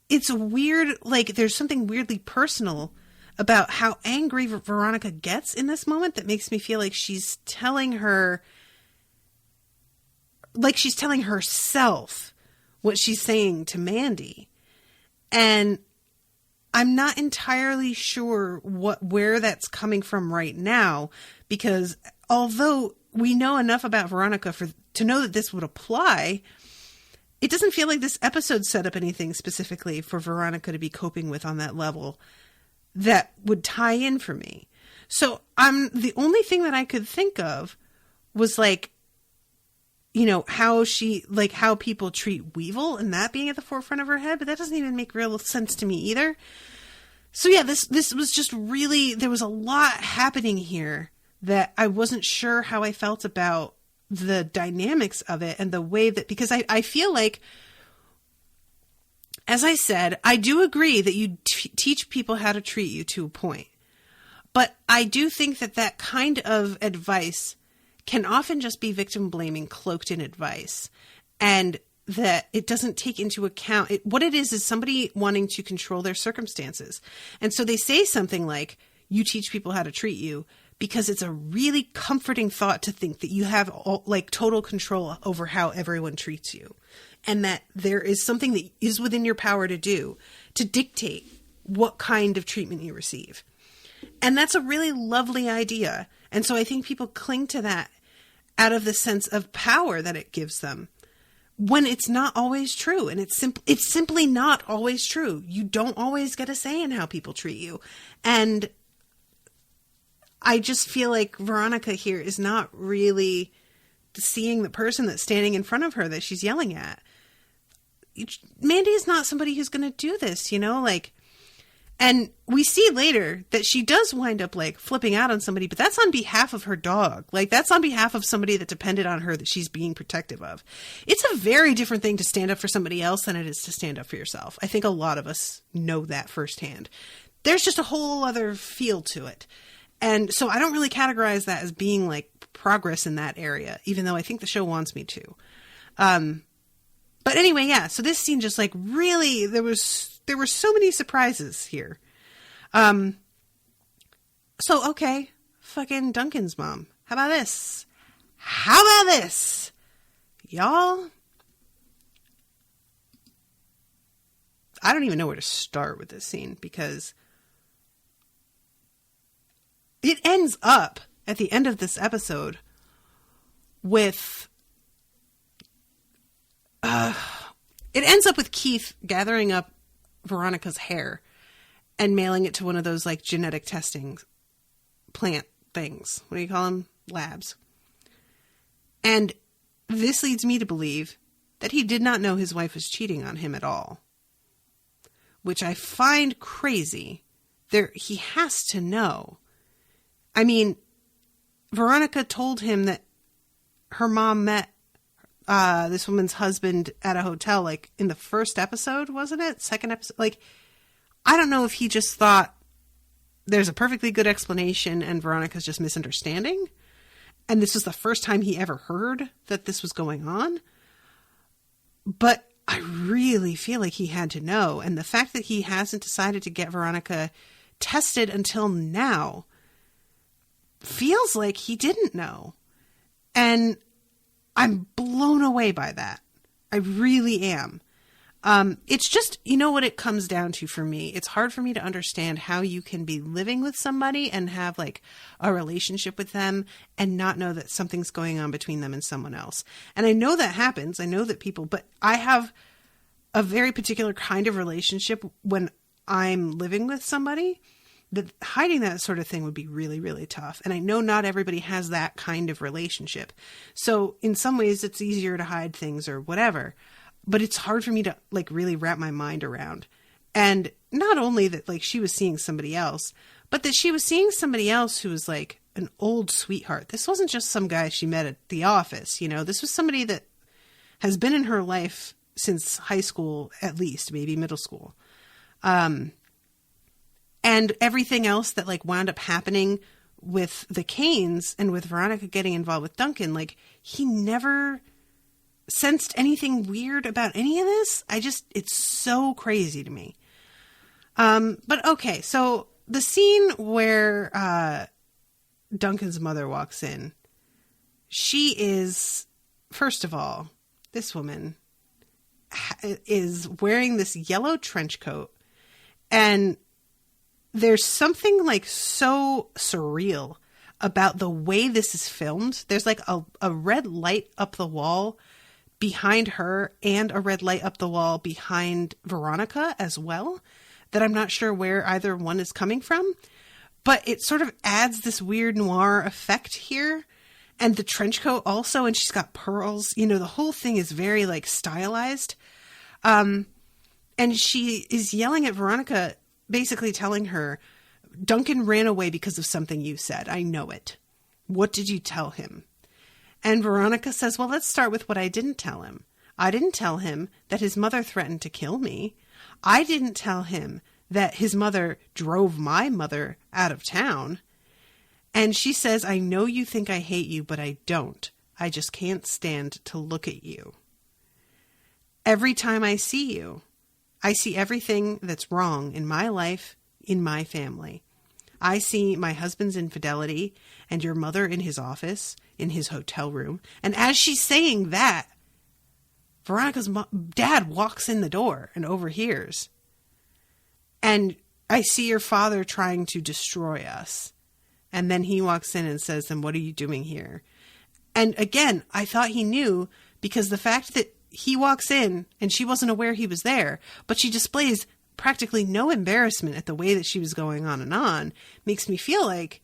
it's weird, like there's something weirdly personal about how angry Veronica gets in this moment that makes me feel like she's telling her, like she's telling herself what she's saying to Mandy. And I'm not entirely sure where that's coming from right now, because although we know enough about Veronica to know that this would apply, it doesn't feel like this episode set up anything specifically for Veronica to be coping with on that level that would tie in for me. So the only thing that I could think of was like, you know, how people treat Weevil and that being at the forefront of her head, but that doesn't even make real sense to me either. So yeah, this was just really, there was a lot happening here that I wasn't sure how I felt about the dynamics of it and the way that, because I feel like, as I said, I do agree that you teach people how to treat you to a point, but I do think that kind of advice can often just be victim blaming cloaked in advice, and that it doesn't take into account what it is somebody wanting to control their circumstances. And so they say something like, you teach people how to treat you, because it's a really comforting thought to think that you have total control over how everyone treats you. And that there is something that is within your power to do to dictate what kind of treatment you receive. And that's a really lovely idea. And so I think people cling to that out of the sense of power that it gives them, when it's not always true. And it's simply not always true. You don't always get a say in how people treat you. And I just feel like Veronica here is not really seeing the person that's standing in front of her that she's yelling at. Mandy is not somebody who's going to do this, you know, like, and we see later that she does wind up like flipping out on somebody, but that's on behalf of her dog. Like, that's on behalf of somebody that depended on her that she's being protective of. It's a very different thing to stand up for somebody else than it is to stand up for yourself. I think a lot of us know that firsthand. There's just a whole other feel to it. And so I don't really categorize that as being like progress in that area, even though I think the show wants me to. But anyway, yeah. So this scene just like really, there were so many surprises here. So okay, fucking Duncan's mom. How about this? Y'all? I don't even know where to start with this scene, because it ends up at the end of this episode with, Keith gathering up Veronica's hair and mailing it to one of those like genetic testing plant things. What do you call them? Labs. And this leads me to believe that he did not know his wife was cheating on him at all, which I find crazy. He has to know. I mean, Veronica told him that her mom met this woman's husband at a hotel, like in the first episode, wasn't it? Second episode? Like, I don't know if he just thought there's a perfectly good explanation and Veronica's just misunderstanding. And this was the first time he ever heard that this was going on. But I really feel like he had to know. And the fact that he hasn't decided to get Veronica tested until now feels like he didn't know. And I'm blown away by that. I really am. It's just, you know what it comes down to for me? It's hard for me to understand how you can be living with somebody and have like a relationship with them and not know that something's going on between them and someone else. And I know that happens. I know that people, but I have a very particular kind of relationship when I'm living with somebody that hiding that sort of thing would be really, really tough. And I know not everybody has that kind of relationship. So in some ways it's easier to hide things or whatever, but it's hard for me to like really wrap my mind around. And not only that, like she was seeing somebody else, but that she was seeing somebody else who was like an old sweetheart. This wasn't just some guy she met at the office. You know, this was somebody that has been in her life since high school, at least maybe middle school. And everything else that like wound up happening with the Kanes and with Veronica getting involved with Duncan, like he never sensed anything weird about any of this. It's so crazy to me. But okay, so the scene where Duncan's mother walks in, she is, first of all, this woman is wearing this yellow trench coat, and there's something like so surreal about the way this is filmed. There's like a red light up the wall behind her and a red light up the wall behind Veronica as well, that I'm not sure where either one is coming from. But it sort of adds this weird noir effect here. And the trench coat also, and she's got pearls. You know, the whole thing is very, like, stylized. And she is yelling at Veronica, basically telling her, Duncan ran away because of something you said. I know it. What did you tell him? And Veronica says, well, let's start with what I didn't tell him. I didn't tell him that his mother threatened to kill me. I didn't tell him that his mother drove my mother out of town. And she says, I know you think I hate you, but I don't. I just can't stand to look at you. Every time I see you, I see everything that's wrong in my life, in my family. I see my husband's infidelity and your mother in his office, in his hotel room. And as she's saying that, Veronica's dad walks in the door and overhears. And I see your father trying to destroy us. And then he walks in and says, then what are you doing here? And again, I thought he knew, because the fact that he walks in and she wasn't aware he was there, but she displays practically no embarrassment at the way that she was going on, makes me feel like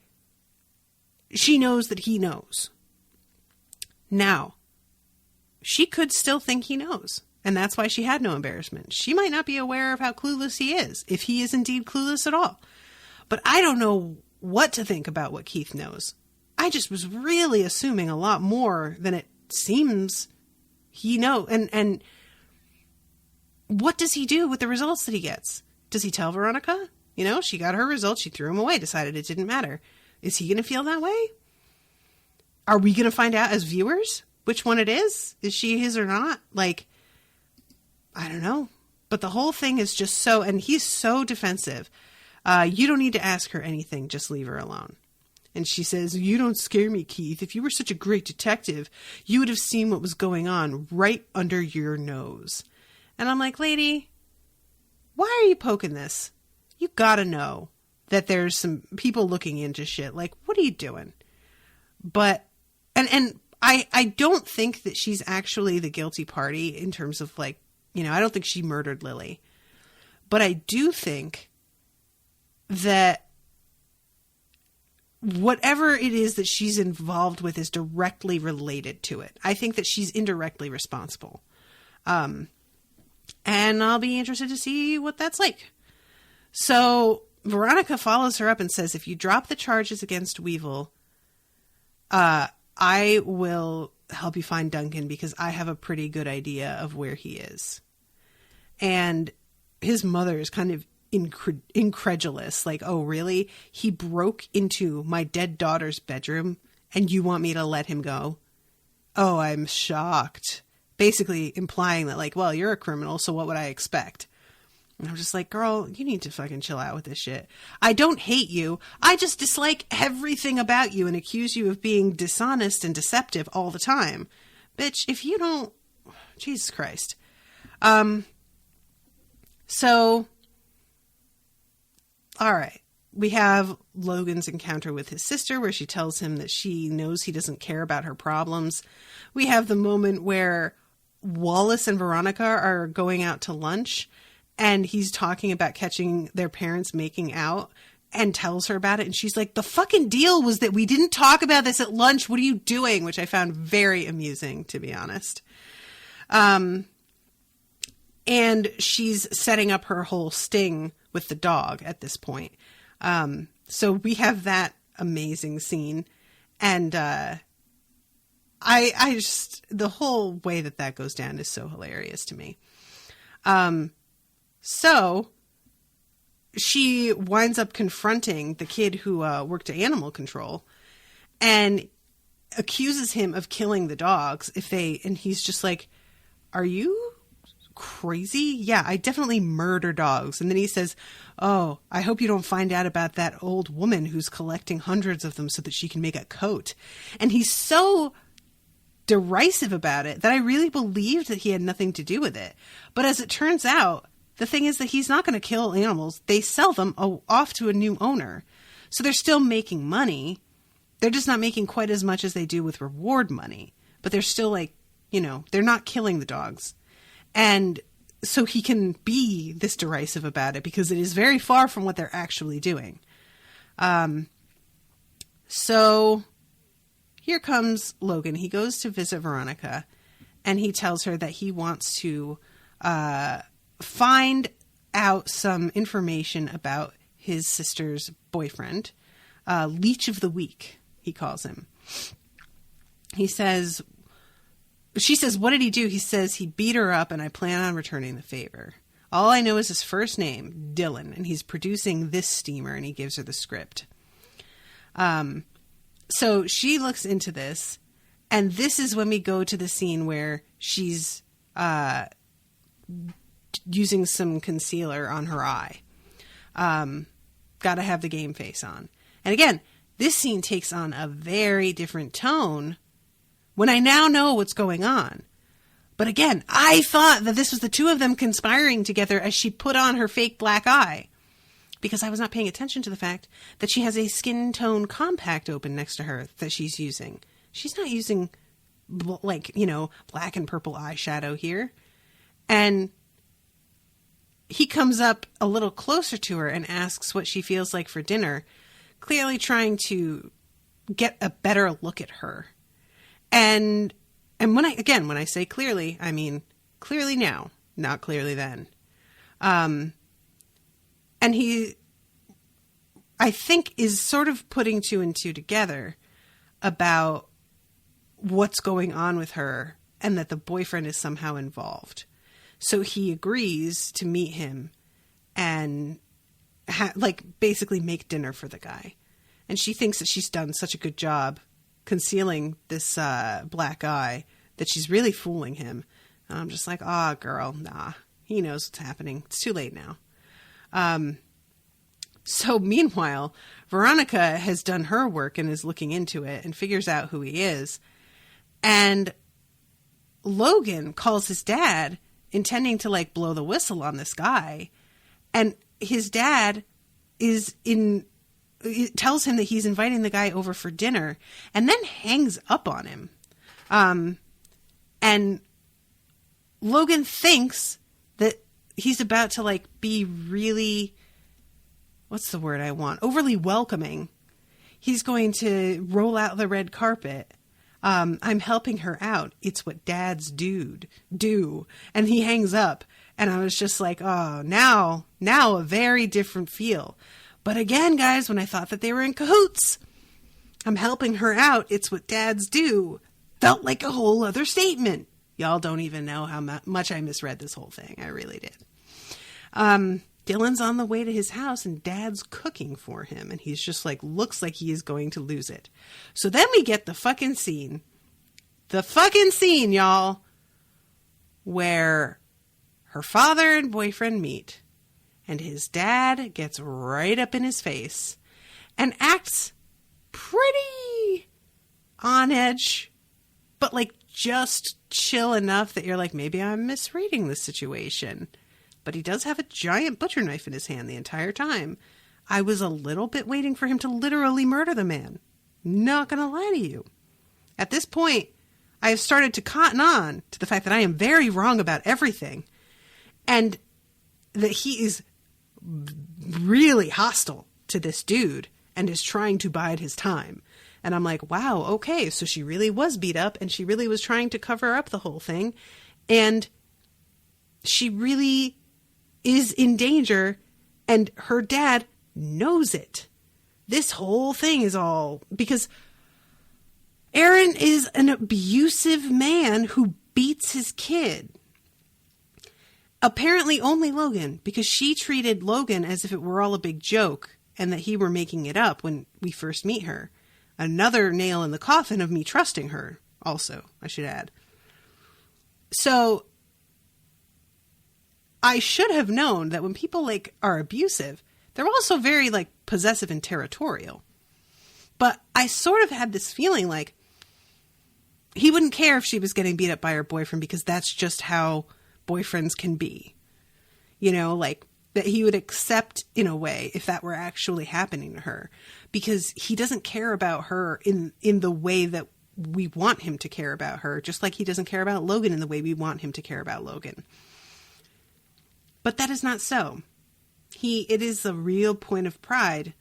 she knows that he knows. Now, she could still think he knows. And that's why she had no embarrassment. She might not be aware of how clueless he is, if he is indeed clueless at all. But I don't know what to think about what Keith knows. I just was really assuming a lot more than it seems he knows. And what does he do with the results that he gets? Does he tell Veronica? You know, she got her results. She threw them away, decided it didn't matter. Is he going to feel that way? Are we going to find out as viewers which one it is? Is she his or not? Like, I don't know. But the whole thing is just so, and he's so defensive. You don't need to ask her anything. Just leave her alone. And she says, you don't scare me, Keith. If you were such a great detective, you would have seen what was going on right under your nose. And I'm like, lady, why are you poking this? You gotta know that there's some people looking into shit. Like, what are you doing? But, and I don't think that she's actually the guilty party in terms of, like, you know, I don't think she murdered Lilly. But I do think that whatever it is that she's involved with is directly related to it. I think that she's indirectly responsible. And I'll be interested to see what that's like. So Veronica follows her up and says, if you drop the charges against Weevil, I will help you find Duncan because I have a pretty good idea of where he is. And his mother is kind of incredulous. Like, oh, really? He broke into my dead daughter's bedroom and you want me to let him go? Oh, I'm shocked. Basically implying that, like, well, you're a criminal, so what would I expect? And I'm just like, girl, you need to fucking chill out with this shit. I don't hate you. I just dislike everything about you and accuse you of being dishonest and deceptive all the time. Bitch, if you don't... Jesus Christ. So... All right. We have Logan's encounter with his sister where she tells him that she knows he doesn't care about her problems. We have the moment where Wallace and Veronica are going out to lunch and he's talking about catching their parents making out and tells her about it. And she's like, the fucking deal was that we didn't talk about this at lunch. What are you doing? Which I found very amusing, to be honest. And she's setting up her whole sting with the dog at this point. So we have that amazing scene. And I just, the whole way that goes down is so hilarious to me. So she winds up confronting the kid who worked at animal control and accuses him of killing the dogs and he's just like, are you crazy? Yeah, I definitely murder dogs. And then he says, oh, I hope you don't find out about that old woman who's collecting hundreds of them so that she can make a coat. And he's so derisive about it that I really believed that he had nothing to do with it. But as it turns out, the thing is that he's not going to kill animals. They sell them off to a new owner. So they're still making money. They're just not making quite as much as they do with reward money. But they're still, like, they're not killing the dogs. And so he can be this derisive about it because it is very far from what they're actually doing. So here comes Logan. He goes to visit Veronica, and he tells her that he wants to find out some information about his sister's boyfriend, Leech of the Week, he calls him. She says, what did he do? He says he beat her up and I plan on returning the favor. All I know is his first name, Dylan, and he's producing this steamer, and he gives her the script. So she looks into this, and this is when we go to the scene where she's using some concealer on her eye. Gotta have the game face on. And again, this scene takes on a very different tone when I now know what's going on. But again, I thought that this was the two of them conspiring together as she put on her fake black eye, because I was not paying attention to the fact that she has a skin tone compact open next to her that she's using. She's not using black and purple eyeshadow here. And he comes up a little closer to her and asks what she feels like for dinner, clearly trying to get a better look at her. And when I say clearly, I mean clearly now, not clearly then. And he, I think, is sort of putting two and two together about what's going on with her and that the boyfriend is somehow involved. So he agrees to meet him and basically make dinner for the guy. And she thinks that she's done such a good job concealing this black eye that she's really fooling him. And I'm just like, girl, nah, he knows what's happening. It's too late now. So meanwhile, Veronica has done her work and is looking into it and figures out who he is. And Logan calls his dad, intending to blow the whistle on this guy. And his dad tells him that he's inviting the guy over for dinner and then hangs up on him. And Logan thinks that he's about to be really, what's the word I want? Overly welcoming. He's going to roll out the red carpet. I'm helping her out. It's what dads do. And he hangs up. And I was just like, oh, now a very different feel. But again, guys, when I thought that they were in cahoots, I'm helping her out. It's what dads do. Felt like a whole other statement. Y'all don't even know how much I misread this whole thing. I really did. Dylan's on the way to his house and dad's cooking for him. And he's just looks like he is going to lose it. So then we get the fucking scene. The fucking scene, y'all. Where her father and boyfriend meet. And his dad gets right up in his face and acts pretty on edge, but just chill enough that you're maybe I'm misreading the situation. But he does have a giant butcher knife in his hand the entire time. I was a little bit waiting for him to literally murder the man. Not gonna lie to you. At this point, I have started to cotton on to the fact that I am very wrong about everything. And that he is really hostile to this dude and is trying to bide his time. And I'm like, wow, okay, so she really was beat up and she really was trying to cover up the whole thing. And she really is in danger and her dad knows it. This whole thing is all because Aaron is an abusive man who beats his kid. Apparently only Logan, because she treated Logan as if it were all a big joke and that he were making it up when we first meet her. Another nail in the coffin of me trusting her, also, I should add. So, I should have known that when people, are abusive, they're also very, possessive and territorial. But I sort of had this feeling he wouldn't care if she was getting beat up by her boyfriend because that's just how boyfriends can be, that he would accept in a way if that were actually happening to her, because he doesn't care about her in the way that we want him to care about her, just like he doesn't care about Logan in the way we want him to care about Logan. But that is not so. It is a real point of pride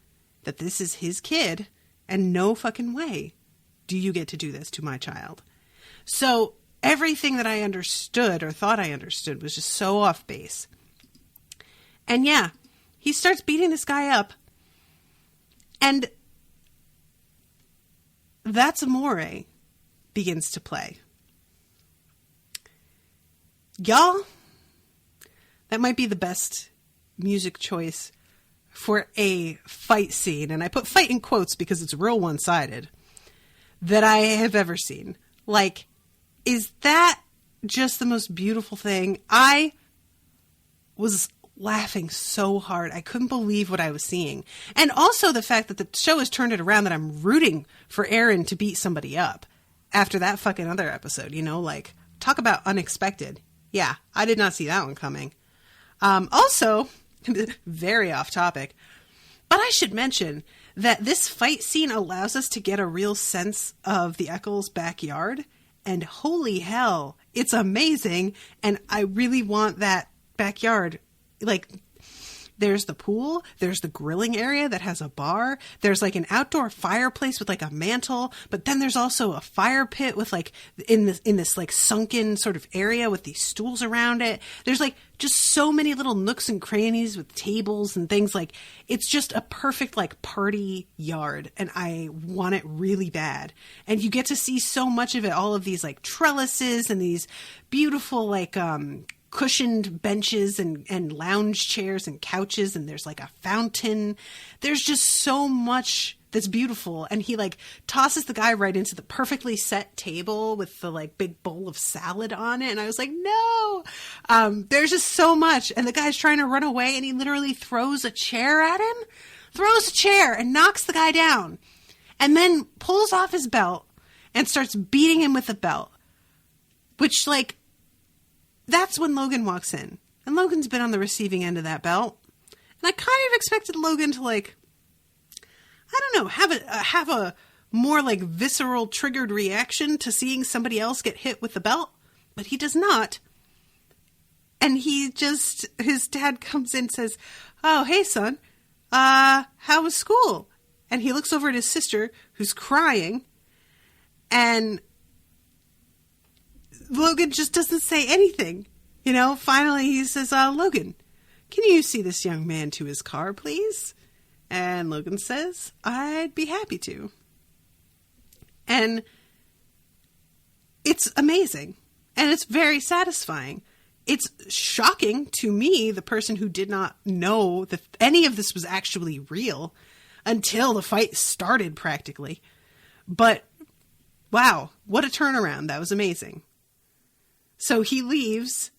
that this is his kid, and no fucking way do you get to do this to my child. So everything that I understood or thought I understood was just so off base. And yeah, he starts beating this guy up. And That's Amore begins to play. Y'all, that might be the best music choice for a fight scene. And I put fight in quotes because it's real one-sided. That I have ever seen. Like, is that just the most beautiful thing? I was laughing so hard. I couldn't believe what I was seeing. And also the fact that the show has turned it around, that I'm rooting for Aaron to beat somebody up after that fucking other episode, you know, like, talk about unexpected. Yeah, I did not see that one coming. Also, very off topic, but I should mention that this fight scene allows us to get a real sense of the Eccles backyard, and holy hell, it's amazing. And I really want that backyard. Like, there's the pool, there's the grilling area that has a bar, there's like an outdoor fireplace with like a mantle, but then there's also a fire pit with like in this like sunken sort of area with these stools around it. There's like just so many little nooks and crannies with tables and things. Like, it's just a perfect like party yard, and I want it really bad. And you get to see so much of it, all of these like trellises and these beautiful like cushioned benches and lounge chairs and couches, and there's like a fountain. There's just so much that's beautiful. And he like tosses the guy right into the perfectly set table with the like big bowl of salad on it. And I was like, no, there's just so much. And the guy's trying to run away, and he literally throws a chair at him, and knocks the guy down, and then pulls off his belt and starts beating him with the belt, which like, that's when Logan walks in. And Logan's been on the receiving end of that belt. And I kind of expected Logan to, like, I don't know, have a more, like, visceral, triggered reaction to seeing somebody else get hit with the belt. But he does not. And his dad comes in and says, oh, hey, son, how was school? And he looks over at his sister, who's crying, and Logan just doesn't say anything. You know, finally he says, Logan, can you see this young man to his car, please? And Logan says, I'd be happy to. And it's amazing. And it's very satisfying. It's shocking to me, the person who did not know that any of this was actually real until the fight started practically. But wow, what a turnaround. That was amazing. So he leaves,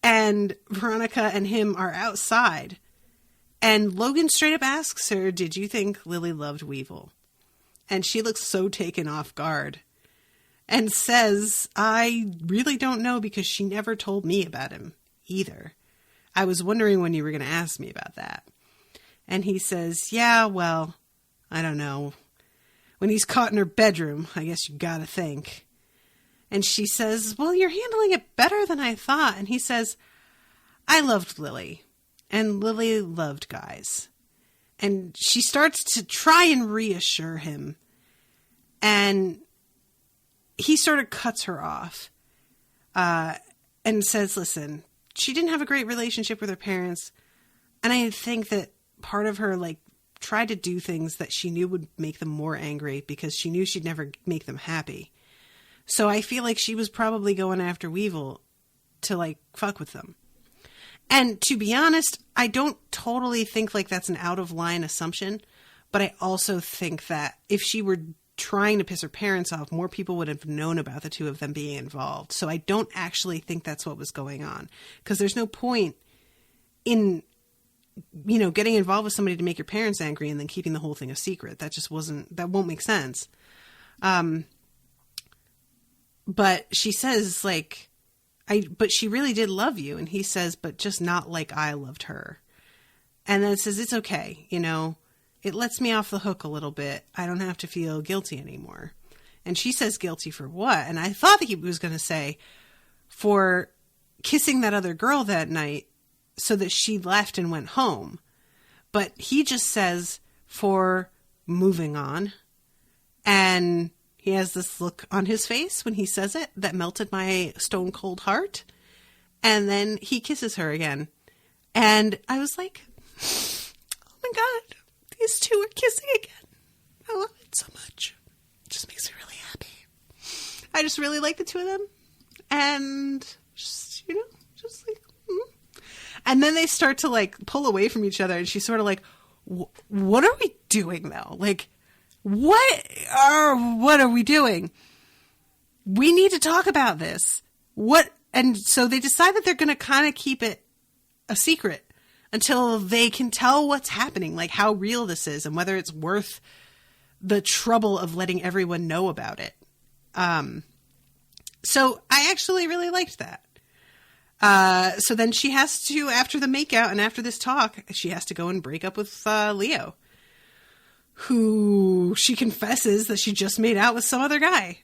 and Veronica and him are outside. And Logan straight up asks her, did you think Lilly loved Weevil? And she looks so taken off guard and says, I really don't know, because she never told me about him either. I was wondering when you were going to ask me about that. And he says, yeah, well, I don't know. When he's caught in her bedroom, I guess you gotta think. And she says, well, you're handling it better than I thought. And he says, I loved Lilly, and Lilly loved guys. And she starts to try and reassure him. And he sort of cuts her off and says, listen, she didn't have a great relationship with her parents. And I think that part of her, like, tried to do things that she knew would make them more angry, because she knew she'd never make them happy. So I feel like she was probably going after Weevil to, like, fuck with them. And to be honest, I don't totally think like that's an out of line assumption, but I also think that if she were trying to piss her parents off, more people would have known about the two of them being involved. So I don't actually think that's what was going on, because there's no point in, you know, getting involved with somebody to make your parents angry and then keeping the whole thing a secret. That just that won't make sense. But she says, like, but she really did love you. And he says, but just not like I loved her. And then it says, it's okay. You know, it lets me off the hook a little bit. I don't have to feel guilty anymore. And she says guilty for what? And I thought that he was going to say for kissing that other girl that night so that she left and went home. But he just says for moving on. And he has this look on his face when he says it that melted my stone cold heart. And then he kisses her again. And I was like, oh my God, these two are kissing again. I love it so much. It just makes me really happy. I just really like the two of them. And just, just like, And then they start to like pull away from each other. And she's sort of like, what are we doing though? Like, what are we doing? We need to talk about this. And so they decide that they're going to kind of keep it a secret until they can tell what's happening, like how real this is and whether it's worth the trouble of letting everyone know about it. So I actually really liked that. So then she has to, after the makeout and after this talk, she has to go and break up with Leo, who she confesses that she just made out with some other guy.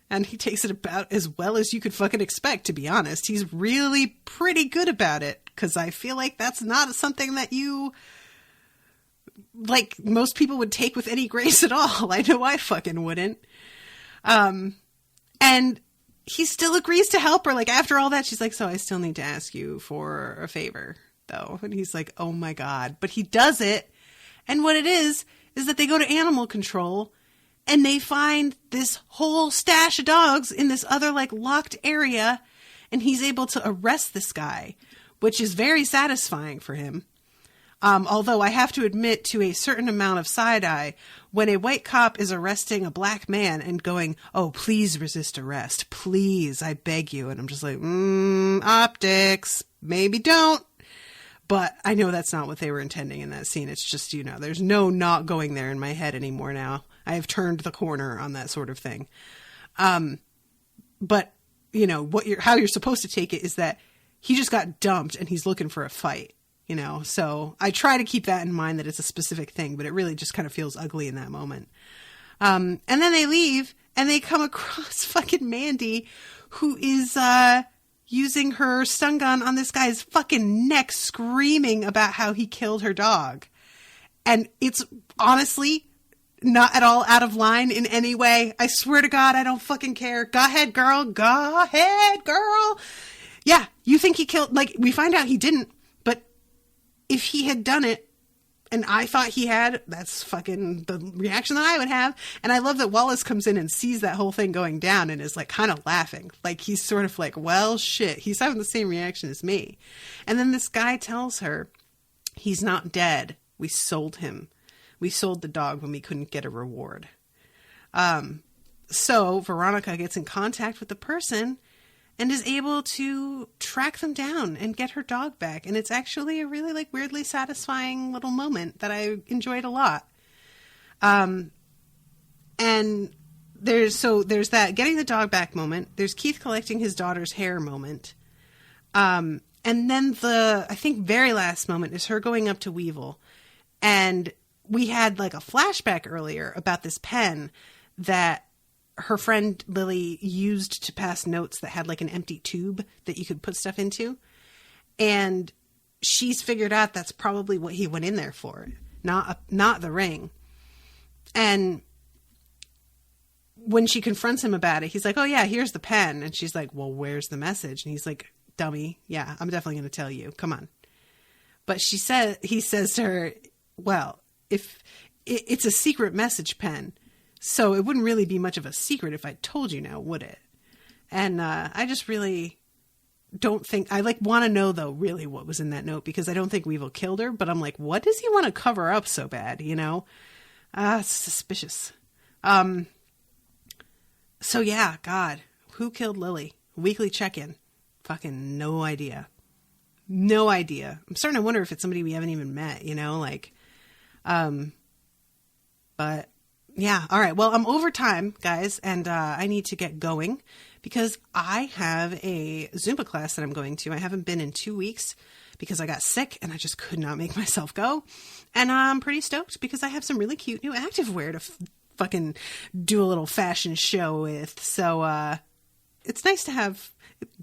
And he takes it about as well as you could fucking expect, to be honest. He's really pretty good about it, because I feel like that's not something that most people would take with any grace at all. I know I fucking wouldn't. And he still agrees to help her. Like, after all that, she's like, so I still need to ask you for a favor, though. And he's like, oh my God. But he does it. And what it is that they go to animal control and they find this whole stash of dogs in this other, like, locked area. And he's able to arrest this guy, which is very satisfying for him. Although I have to admit to a certain amount of side-eye when a white cop is arresting a black man and going, oh, please resist arrest. Please, I beg you. And I'm just like, optics, maybe don't. But I know that's not what they were intending in that scene. It's just, there's no not going there in my head anymore now. I have turned the corner on that sort of thing. But, how you're supposed to take it is that he just got dumped and he's looking for a fight. So I try to keep that in mind, that it's a specific thing, but it really just kind of feels ugly in that moment. And then they leave and they come across fucking Mandy, who is using her stun gun on this guy's fucking neck, screaming about how he killed her dog. And it's honestly not at all out of line in any way. I swear to God, I don't fucking care. Go ahead, girl. Go ahead, girl. Yeah, you think he killed, we find out he didn't. If he had done it, and I thought he had, that's fucking the reaction that I would have. And I love that Wallace comes in and sees that whole thing going down and is, kind of laughing. He's sort of like, well, shit. He's having the same reaction as me. And then this guy tells her, he's not dead. We sold him. We sold the dog when we couldn't get a reward. So Veronica gets in contact with the person and is able to track them down and get her dog back. And it's actually a really, weirdly satisfying little moment that I enjoyed a lot. And there's that getting the dog back moment. There's Keith collecting his daughter's hair moment. And then I think very last moment is her going up to Weevil. And we had a flashback earlier about this pen that her friend Lilly used to pass notes that had an empty tube that you could put stuff into. And she's figured out that's probably what he went in there for, not the ring. And when she confronts him about it, he's like, oh yeah, here's the pen. And she's like, well, where's the message? And he's like, dummy. Yeah, I'm definitely going to tell you. Come on. But he says to her, well, if it's a secret message pen, so it wouldn't really be much of a secret if I told you now, would it? And I just really don't think... I want to know, though, really what was in that note, because I don't think Weevil killed her, but I'm like, what does he want to cover up so bad, It's suspicious. So yeah, God, who killed Lilly? Weekly check-in. Fucking no idea. No idea. I'm starting to wonder if it's somebody we haven't even met, But... yeah. All right. Well, I'm over time, guys, and I need to get going because I have a Zumba class that I'm going to. I haven't been in 2 weeks because I got sick and I just could not make myself go. And I'm pretty stoked because I have some really cute new activewear to fucking do a little fashion show with. So it's nice to have...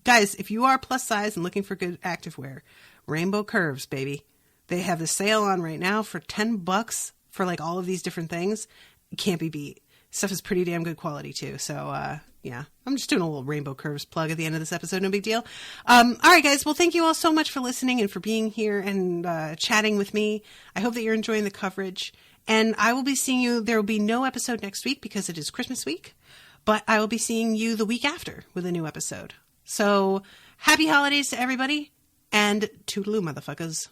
Guys, if you are plus size and looking for good activewear, Rainbow Curves, baby. They have a sale on right now for $10 for like all of these different things. It can't be beat. Stuff is pretty damn good quality too. So, yeah, I'm just doing a little Rainbow Curves plug at the end of this episode. No big deal. All right, guys. Well, thank you all so much for listening and for being here and chatting with me. I hope that you're enjoying the coverage. And I will be seeing you. There will be no episode next week because it is Christmas week. But I will be seeing you the week after with a new episode. So happy holidays to everybody. And toodaloo, motherfuckers.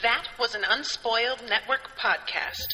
That was an Unspoiled Network podcast.